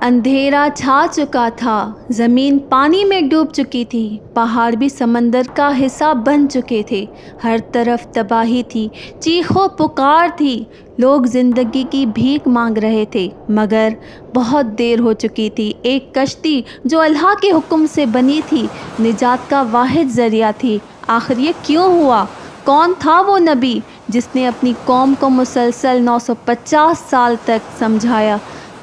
اندھیرا چھا چکا تھا، زمین پانی میں ڈوب چکی تھی، پہاڑ بھی سمندر کا حصہ بن چکے تھے، ہر طرف تباہی تھی، چیخ و پکار تھی، لوگ زندگی کی بھیک مانگ رہے تھے، مگر بہت دیر ہو چکی تھی۔ ایک کشتی جو اللہ کے حکم سے بنی تھی، نجات کا واحد ذریعہ تھی۔ آخر یہ کیوں ہوا؟ کون تھا وہ نبی جس نے اپنی قوم کو مسلسل 950 سال تک سمجھایا،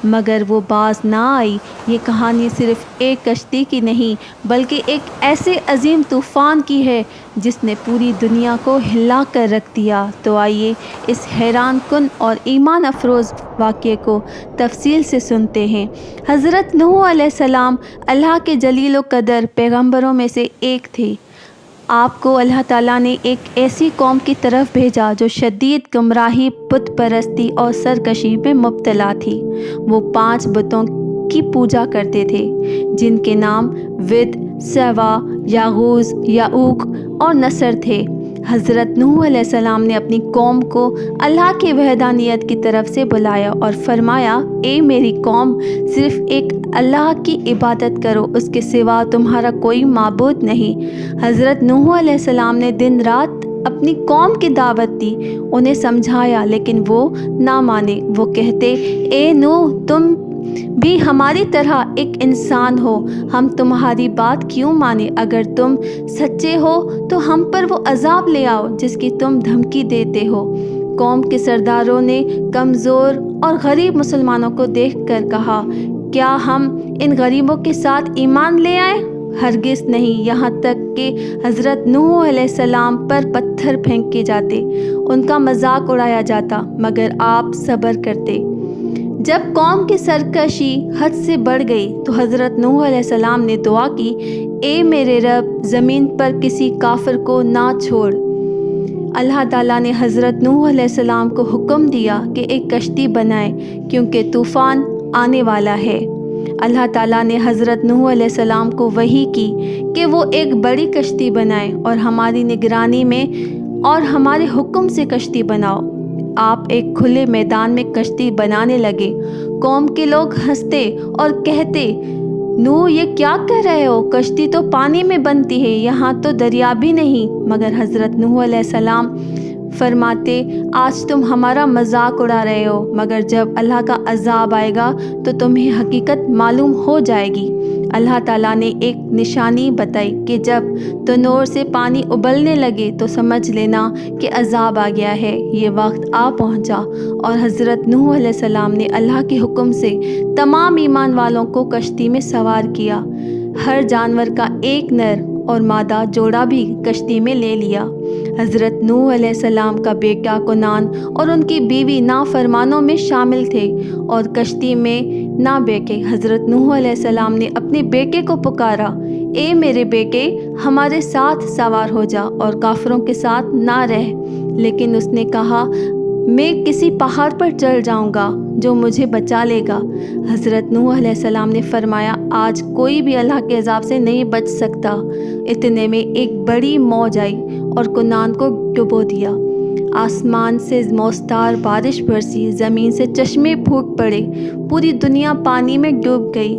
مگر وہ باز نہ آئی؟ یہ کہانی صرف ایک کشتی کی نہیں بلکہ ایک ایسے عظیم طوفان کی ہے جس نے پوری دنیا کو ہلا کر رکھ دیا۔ تو آئیے اس حیران کن اور ایمان افروز واقعے کو تفصیل سے سنتے ہیں۔ حضرت نوح علیہ السلام اللہ کے جلیل و قدر پیغمبروں میں سے ایک تھے۔ آپ کو اللہ تعالیٰ نے ایک ایسی قوم کی طرف بھیجا جو شدید گمراہی، بت پرستی اور سرکشی میں مبتلا تھی۔ وہ 5 بتوں کی پوجا کرتے تھے جن کے نام ود، سوا، یاغوث، یعوق اور نصر تھے۔ حضرت نوح علیہ السلام نے اپنی قوم کو اللہ کی وحدانیت کی طرف سے بلایا اور فرمایا، اے میری قوم، صرف ایک اللہ کی عبادت کرو، اس کے سوا تمہارا کوئی معبود نہیں۔ حضرت نوح علیہ السلام نے دن رات اپنی قوم کی دعوت دی، انہیں سمجھایا، لیکن وہ نہ مانے۔ وہ کہتے، اے نوح، تم بھی ہماری طرح ایک انسان ہو، ہم تمہاری بات کیوں مانیں؟ اگر تم سچے ہو تو ہم پر وہ عذاب لے آؤ جس کی تم دھمکی دیتے ہو۔ قوم کے سرداروں نے کمزور اور غریب مسلمانوں کو دیکھ کر کہا، کیا ہم ان غریبوں کے ساتھ ایمان لے آئیں؟ ہرگز نہیں، یہاں تک کہ حضرت نوح علیہ السلام پر پتھر پھینکے جاتے، ان کا مذاق اڑایا جاتا، مگر آپ صبر کرتے۔ جب قوم کی سرکشی حد سے بڑھ گئی تو حضرت نوح علیہ السلام نے دعا کی، اے میرے رب، زمین پر کسی کافر کو نہ چھوڑ۔ اللہ تعالیٰ نے حضرت نوح علیہ السلام کو حکم دیا کہ ایک کشتی بنائے کیونکہ طوفان آنے والا ہے۔ اللہ تعالیٰ نے حضرت نوح علیہ السلام کو وحی کی کہ وہ ایک بڑی کشتی بنائے اور ہماری نگرانی میں اور ہمارے حکم سے کشتی بناؤ۔ آپ ایک کھلے میدان میں کشتی بنانے لگے۔ قوم کے لوگ ہنستے اور کہتے، نوح، یہ کیا کہہ رہے ہو؟ کشتی تو پانی میں بنتی ہے، یہاں تو دریا بھی نہیں۔ مگر حضرت نوح علیہ السلام فرماتے، آج تم ہمارا مذاق اڑا رہے ہو، مگر جب اللہ کا عذاب آئے گا تو تمہیں حقیقت معلوم ہو جائے گی۔ اللہ تعالیٰ نے ایک نشانی بتائی کہ جب تنور سے پانی ابلنے لگے تو سمجھ لینا کہ عذاب آ گیا ہے۔ یہ وقت آ پہنچا اور حضرت نوح علیہ السلام نے اللہ کے حکم سے تمام ایمان والوں کو کشتی میں سوار کیا۔ ہر جانور کا ایک نر اور مادہ جوڑا بھی کشتی میں لے لیا۔ حضرت نوح علیہ السلام کا بیٹا کنعان اور ان کی بیوی نافرمانوں میں شامل تھے اور کشتی میں نہ بیٹھے۔ حضرت نوح علیہ السلام نے اپنے بیٹے کو پکارا، اے میرے بیٹے، ہمارے ساتھ سوار ہو جا اور کافروں کے ساتھ نہ رہ۔ لیکن اس نے کہا، میں کسی پہاڑ پر چڑھ جاؤں گا جو مجھے بچا لے گا۔ حضرت نوح علیہ السلام نے فرمایا، آج کوئی بھی اللہ کے عذاب سے نہیں بچ سکتا۔ اتنے میں ایک بڑی موج آئی اور کنعان کو ڈبو دیا۔ آسمان سے موسلادھار بارش برسی، زمین سے چشمے پھوٹ پڑے، پوری دنیا پانی میں ڈوب گئی،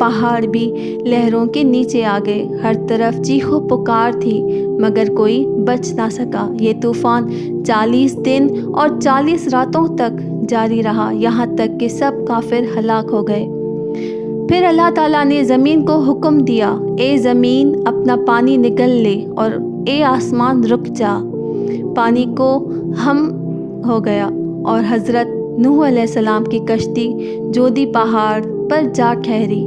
پہاڑ بھی لہروں کے نیچے آ گئے، ہر طرف چیخ و پکار تھی، مگر کوئی بچ نہ سکا۔ یہ طوفان 40 دن اور 40 راتوں تک جاری رہا، یہاں تک کہ سب کافر ہلاک ہو گئے۔ پھر اللہ تعالیٰ نے زمین کو حکم دیا، اے زمین، اپنا پانی نگل لے، اور اے آسمان، رک جا۔ پانی کو ہم ہو گیا اور حضرت نوح علیہ السلام کی کشتی جودی پہاڑ پر جا ٹھہری۔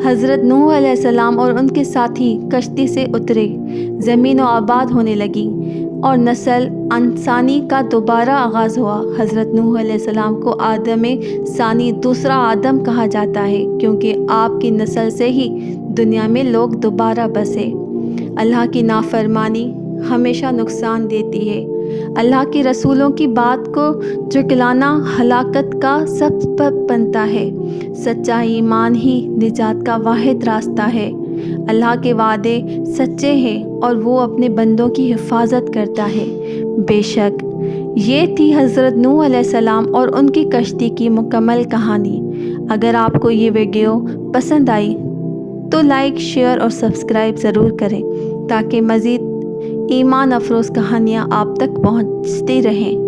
حضرت نوح علیہ السلام اور ان کے ساتھی کشتی سے اترے، زمین و آباد ہونے لگی اور نسل انسانی کا دوبارہ آغاز ہوا۔ حضرت نوح علیہ السلام کو آدم ثانی، دوسرا آدم کہا جاتا ہے، کیونکہ آپ کی نسل سے ہی دنیا میں لوگ دوبارہ بسے۔ اللہ کی نافرمانی ہمیشہ نقصان دیتی ہے۔ اللہ کے رسولوں کی بات کو جھٹلانا ہلاکت کا سبب بنتا ہے۔ سچا ایمان ہی نجات کا واحد راستہ ہے۔ اللہ کے وعدے سچے ہیں اور وہ اپنے بندوں کی حفاظت کرتا ہے۔ بے شک یہ تھی حضرت نوح علیہ السلام اور ان کی کشتی کی مکمل کہانی۔ اگر آپ کو یہ ویڈیو پسند آئی تو لائک، شیئر اور سبسکرائب ضرور کریں تاکہ مزید ایمان افروز کہانیاں آپ تک پہنچتی رہیں۔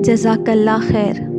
جزاک اللہ خیر۔